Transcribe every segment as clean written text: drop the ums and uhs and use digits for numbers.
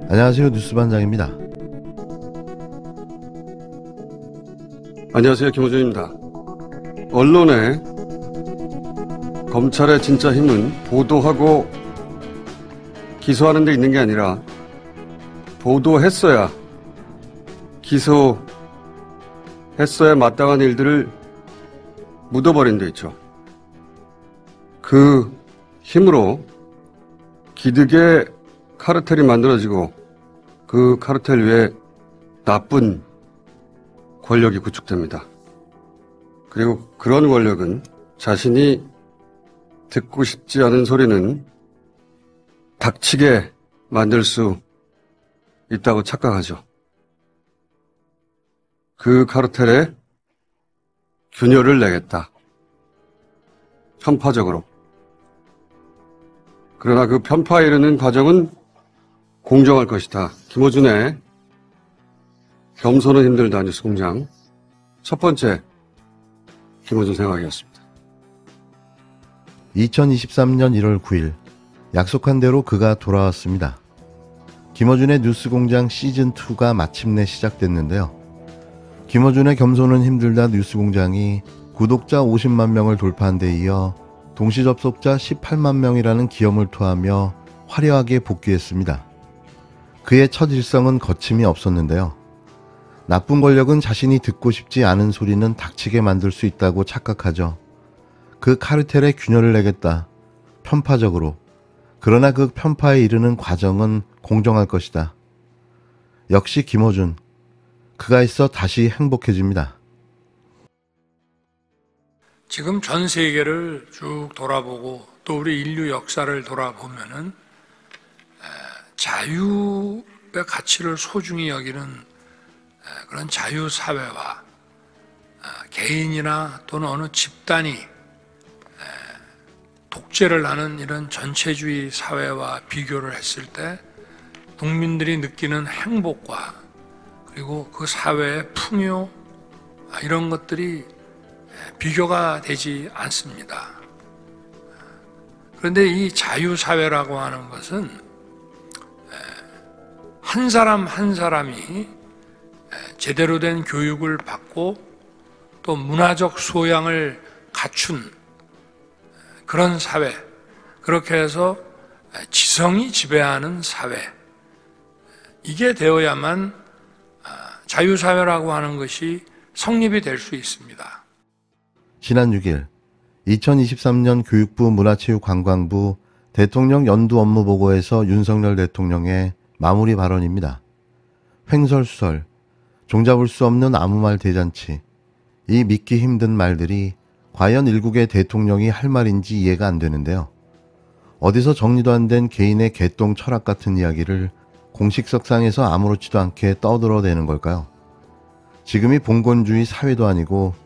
안녕하세요. 뉴스반장입니다. 안녕하세요. 김호준입니다. 언론에 검찰의 진짜 힘은 보도하고 기소하는 데 있는 게 아니라 보도했어야, 기소했어야 마땅한 일들을 묻어버린 데 있죠. 그 힘으로 기득의 카르텔이 만들어지고 그 카르텔 위에 나쁜 권력이 구축됩니다. 그리고 그런 권력은 자신이 듣고 싶지 않은 소리는 닥치게 만들 수 있다고 착각하죠. 그 카르텔에 균열을 내겠다. 편파적으로. 그러나 그 편파에 이르는 과정은 공정할 것이다. 김호준의 겸손은 힘들다 뉴스공장 첫 번째 김호준 생각이었습니다. 2023년 1월 9일 약속한 대로 그가 돌아왔습니다. 김어준의 뉴스공장 시즌2가 마침내 시작됐는데요. 김어준의 겸손은 힘들다 뉴스공장이 구독자 50만 명을 돌파한 데 이어 동시 접속자 18만 명이라는 기염을 토하며 화려하게 복귀했습니다. 그의 첫 일성은 거침이 없었는데요. 나쁜 권력은 자신이 듣고 싶지 않은 소리는 닥치게 만들 수 있다고 착각하죠. 그 카르텔에 균열을 내겠다. 편파적으로. 그러나 그 편파에 이르는 과정은 공정할 것이다. 역시 김어준. 그가 있어 다시 행복해집니다. 지금 전 세계를 쭉 돌아보고 또 우리 인류 역사를 돌아보면은 자유의 가치를 소중히 여기는 그런 자유사회와 개인이나 또는 어느 집단이 독재를 하는 이런 전체주의 사회와 비교를 했을 때 국민들이 느끼는 행복과 그리고 그 사회의 풍요 이런 것들이 비교가 되지 않습니다. 그런데 이 자유사회라고 하는 것은 한 사람 한 사람이 제대로 된 교육을 받고 또 문화적 소양을 갖춘 그런 사회, 그렇게 해서 지성이 지배하는 사회, 이게 되어야만 자유사회라고 하는 것이 성립이 될 수 있습니다. 지난 6일 2023년 교육부 문화체육관광부 대통령 연두 업무보고에서 윤석열 대통령의 마무리 발언입니다. 횡설수설, 종잡을 수 없는 아무 말 대잔치, 이 믿기 힘든 말들이 과연 일국의 대통령이 할 말인지 이해가 안 되는데요. 어디서 정리도 안 된 개인의 개똥 철학 같은 이야기를 공식석상에서 아무렇지도 않게 떠들어대는 걸까요? 지금이 봉건주의 사회도 아니고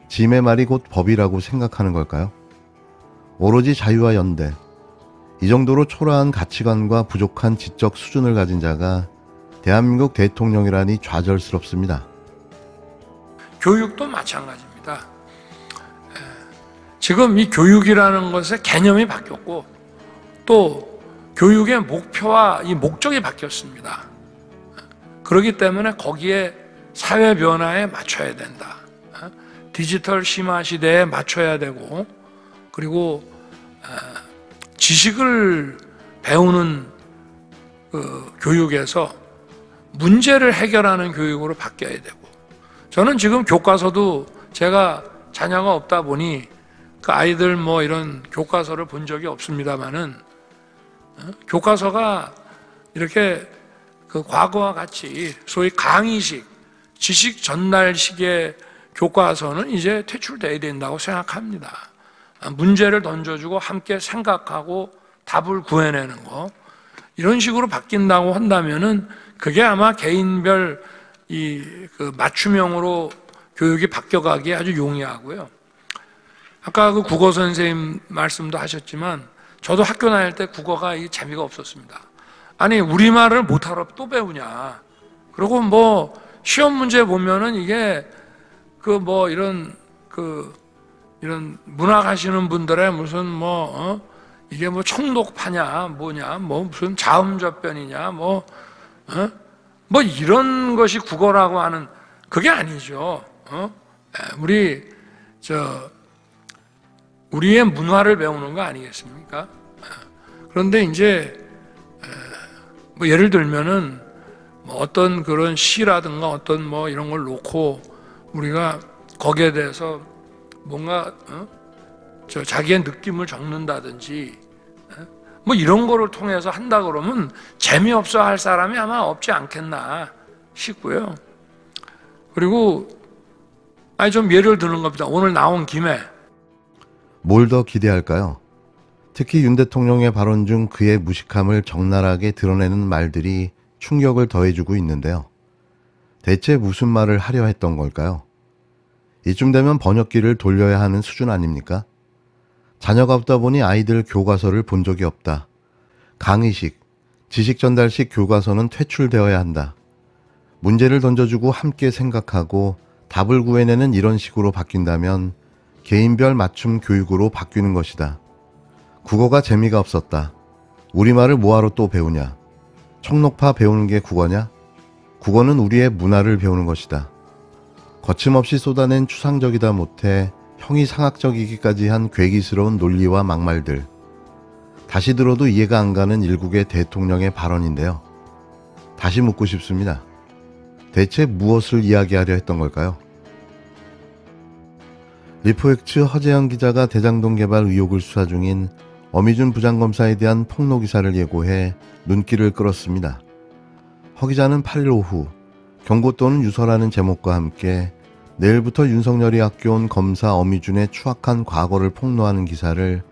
짐의 말이 곧 법이라고 생각하는 걸까요? 오로지 자유와 연대, 이 정도로 초라한 가치관과 부족한 지적 수준을 가진 자가 대한민국 대통령이라니 좌절스럽습니다. 교육도 마찬가지입니다. 지금 이 교육이라는 것의 개념이 바뀌었고 또 교육의 목표와 이 목적이 바뀌었습니다. 그렇기 때문에 거기에 사회 변화에 맞춰야 된다. 디지털 심화 시대에 맞춰야 되고 그리고 지식을 배우는 그 교육에서 문제를 해결하는 교육으로 바뀌어야 되고 저는 지금 교과서도 제가 자녀가 없다 보니 그 아이들 뭐 이런 교과서를 본 적이 없습니다만은 교과서가 이렇게 그 과거와 같이 소위 강의식, 지식 전달식의 교과서는 이제 퇴출돼야 된다고 생각합니다. 문제를 던져주고 함께 생각하고 답을 구해내는 거 이런 식으로 바뀐다고 한다면은 그게 아마 개인별 그 맞춤형으로 교육이 바뀌어가기에 아주 용이하고요. 아까 그 국어 선생님 말씀도 하셨지만 저도 학교 다닐 때 국어가 재미가 없었습니다. 아니 우리말을 못하러 또 배우냐. 그리고 뭐 시험 문제 보면은 이게 그 뭐 이런 그 이런 문학하시는 분들의 무슨 이게 뭐 총독파냐 뭐냐 뭐 무슨 자음접변이냐 뭐 이런 것이 국어라고 하는 그게 아니죠. 우리의 문화를 배우는 거 아니겠습니까? 그런데 이제 뭐 예를 들면은 뭐 어떤 그런 시라든가 어떤 뭐 이런 걸 놓고 우리가 거기에 대해서 뭔가 자기의 느낌을 적는다든지 뭐 이런 거를 통해서 한다 그러면 재미없어 할 사람이 아마 없지 않겠나 싶고요. 그리고 좀 예를 드는 겁니다. 오늘 나온 김에 뭘 더 기대할까요? 특히 윤 대통령의 발언 중 그의 무식함을 적나라하게 드러내는 말들이 충격을 더해주고 있는데요. 대체 무슨 말을 하려 했던 걸까요? 이쯤 되면 번역기를 돌려야 하는 수준 아닙니까? 자녀가 없다 보니 아이들 교과서를 본 적이 없다. 강의식, 지식 전달식 교과서는 퇴출되어야 한다. 문제를 던져주고 함께 생각하고 답을 구해내는 이런 식으로 바뀐다면 개인별 맞춤 교육으로 바뀌는 것이다. 국어가 재미가 없었다. 우리말을 뭐하러 또 배우냐? 청록파 배우는 게 국어냐? 국어는 우리의 문화를 배우는 것이다. 거침없이 쏟아낸 추상적이다 못해 형이상학적이기까지 한 괴기스러운 논리와 막말들. 다시 들어도 이해가 안 가는 일국의 대통령의 발언인데요. 다시 묻고 싶습니다. 대체 무엇을 이야기하려 했던 걸까요? 리포엑츠 허재현 기자가 대장동 개발 의혹을 수사 중인 어미준 부장검사에 대한 폭로 기사를 예고해 눈길을 끌었습니다. 허 기자는 8일 오후 경고 또는 유서라는 제목과 함께 내일부터 윤석열이 학교온 검사 어미준의 추악한 과거를 폭로하는 기사를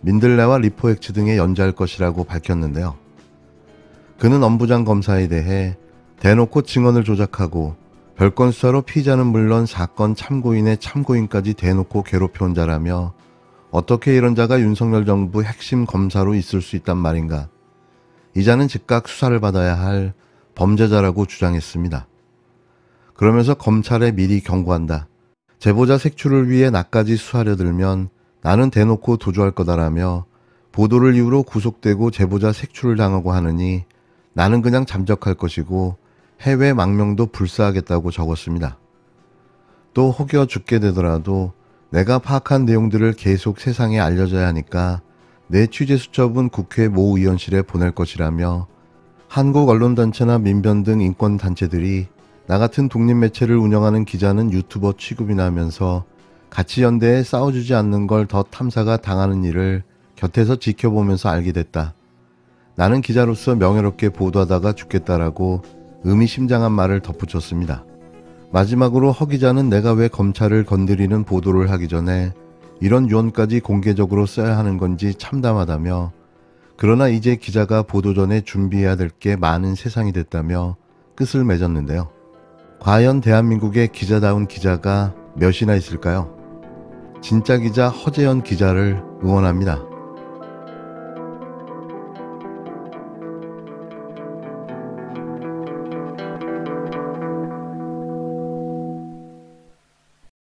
민들레와 리포엑츠 등에 연재할 것이라고 밝혔는데요. 그는 엄부장 검사에 대해 대놓고 증언을 조작하고 별건 수사로 피의자는 물론 사건 참고인의 참고인까지 대놓고 괴롭혀온 자라며 어떻게 이런 자가 윤석열 정부 핵심 검사로 있을 수 있단 말인가. 이 자는 즉각 수사를 받아야 할 범죄자라고 주장했습니다. 그러면서 검찰에 미리 경고한다. 제보자 색출을 위해 나까지 수사하려 들면 나는 대놓고 도주할 거다라며 보도를 이유로 구속되고 제보자 색출을 당하고 하느니 나는 그냥 잠적할 것이고 해외 망명도 불사하겠다고 적었습니다. 또 혹여 죽게 되더라도 내가 파악한 내용들을 계속 세상에 알려줘야 하니까 내 취재 수첩은 국회 모 의원실에 보낼 것이라며 한국 언론단체나 민변 등 인권단체들이 나 같은 독립매체를 운영하는 기자는 유튜버 취급이나 하면서 같이 연대에 싸워주지 않는 걸 더 탐사가 당하는 일을 곁에서 지켜보면서 알게 됐다. 나는 기자로서 명예롭게 보도하다가 죽겠다라고 의미심장한 말을 덧붙였습니다. 마지막으로 허 기자는 내가 왜 검찰을 건드리는 보도를 하기 전에 이런 유언까지 공개적으로 써야 하는 건지 참담하다며 그러나 이제 기자가 보도 전에 준비해야 될 게 많은 세상이 됐다며 끝을 맺었는데요. 과연 대한민국의 기자다운 기자가 몇이나 있을까요? 진짜 기자 허재현 기자를 응원합니다.